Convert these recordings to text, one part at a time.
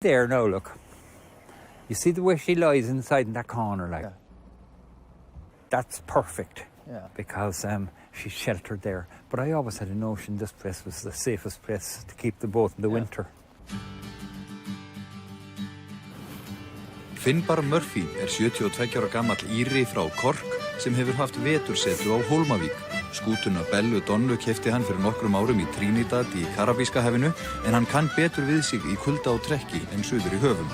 There now, look. You see the way she lies inside in that corner, like? Yeah. That's perfect. Yeah. Because she's sheltered there. But I always had a notion this place was the safest place to keep the boat in the winter. Finnbar Murphy 72 ára gamall Íri frá Cork sem hefur haft vetursetu á Hólmavík. Skútuna Bellu Donnu keypti hann fyrir nokkrum árum í Trinidad í Karabíska hafinu en hann kann betur við sig í kulda og trekki en suður í höfum.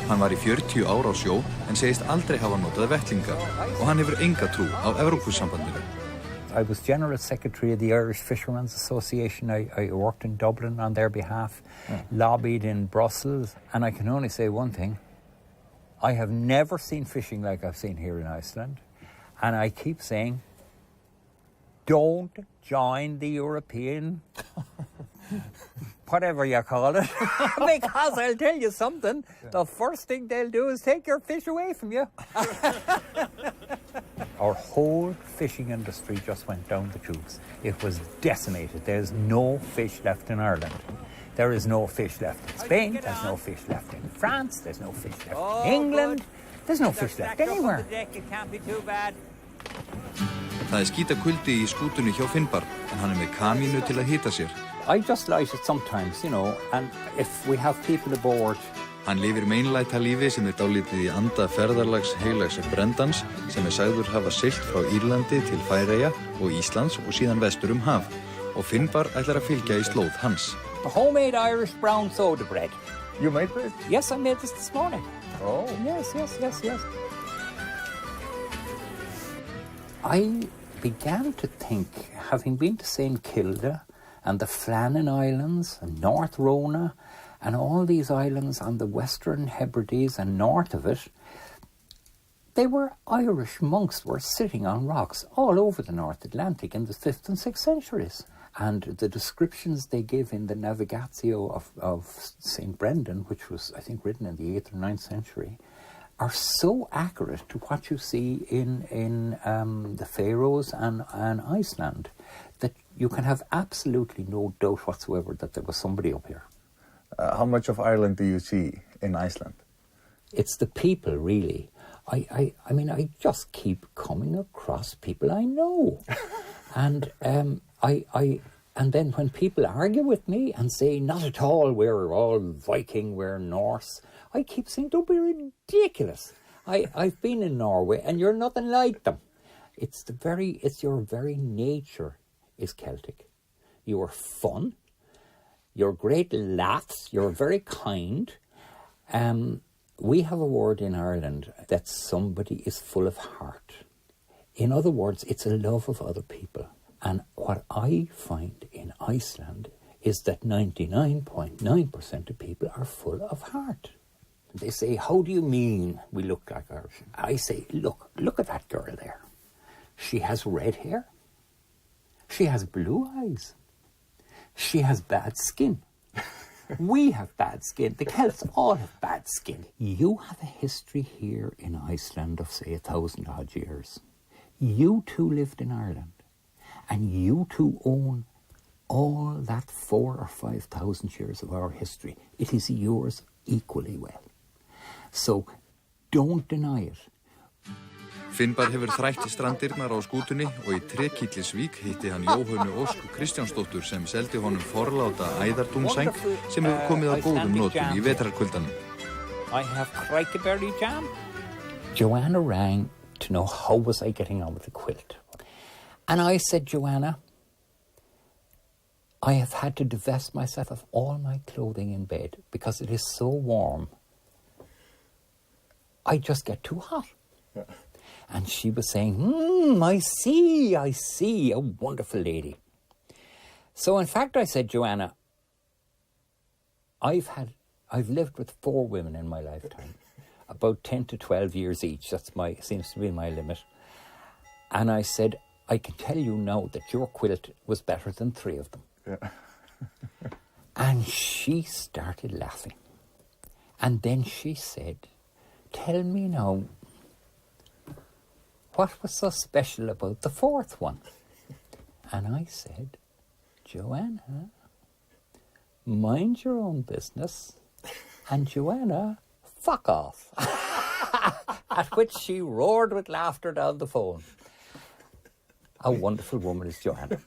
Hann var í 40 ár á sjó en segist aldrei hafa notað vettlinga og hann hefur enga trú á Evrópusambandinu. I was General Secretary of the Irish Fishermen's Association. I worked in Dublin on their behalf, lobbied in Brussels, and I can only say one thing. I have never seen fishing like I've seen here in Iceland. And I keep saying, don't join the European, whatever you call it, because I'll tell you something, the first thing they'll do is take your fish away from you. Our whole fishing industry just went down the tubes. It was decimated. There's no fish left in Ireland. There is no fish left in Spain. There's no fish left in France. There's no fish left in England. There's no fish left anywhere. It can't be too bad. Það skítakuldi í skútunni hjá Finnbar en hann með kamínu til að hita sér. I just light it sometimes, you know, and if we have people aboard. Hann lifir meinlæta lífi sem dálítið í anda ferðarlags heilags Brendans sem sagður hafa siglt frá Írlandi til Færeyja og Íslands og síðan vestur haf. Og Finnbar ætlar að fylgja í slóð hans. A homemade Irish brown soda bread. You made this? Yes, I made this morning. Oh. Yes. I began to think, having been to St. Kilda and the Flannan Islands and North Rona and all these islands on the Western Hebrides and north of it, they were Irish monks were sitting on rocks all over the North Atlantic in the 5th and 6th centuries. And the descriptions they give in the Navigatio of St. Brendan, which was, I think, written in the 8th or 9th century, are so accurate to what you see in the Faroes and Iceland that you can have absolutely no doubt whatsoever that there was somebody up here. How much of Ireland do you see in Iceland? It's the people, really. I mean, I just keep coming across people I know. And and then when people argue with me and say, not at all, we're all Viking, we're Norse, I keep saying, don't be ridiculous. I've been in Norway and you're nothing like them. It's your very nature is Celtic. You are fun. You're great laughs. You're very kind. We have a word in Ireland that somebody is full of heart. In other words, it's a love of other people. And what I find in Iceland is that 99.9% of people are full of heart. They say, how do you mean we look like Irish? I say, look at that girl there. She has red hair. She has blue eyes. She has bad skin. We have bad skin. The Celts all have bad skin. You have a history here in Iceland of, say, 1,000 odd years. You too lived in Ireland. And you too own all that 4,000 or 5,000 years of our history. It is yours equally well. So don't deny it. Finnbar hefur þrætt strandirnar á skútunni og í Trekillisvík hitti hann Jóhönnu Ósk Kristjánsdóttur sem seldi honum forláta æðardúnsæng sem hefur komið á góðum notum í vetrarkuldanum. I have crikeberry jam. Joanna rang to know how was I getting on with the quilt. And I said, Joanna, I have had to divest myself of all my clothing in bed because it is so warm. I just get too hot. Yeah. And she was saying, I see, a wonderful lady. So in fact, I said, Joanna, I've lived with 4 women in my lifetime, about 10 to 12 years each. Seems to be my limit. And I said, I can tell you now that your quilt was better than 3 of them. Yeah. And she started laughing. And then she said, tell me now, what was so special about the 4th one? And I said, Joanna, mind your own business. and Joanna, fuck off. At which she roared with laughter down the phone. A wonderful woman is Joanna.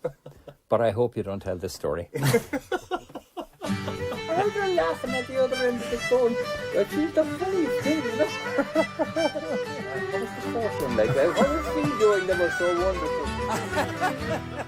But I hope you don't tell this story. I was laughing at the other end of the phone. But she's the funniest thing, you know. What was the first one like? What was she doing that was so wonderful?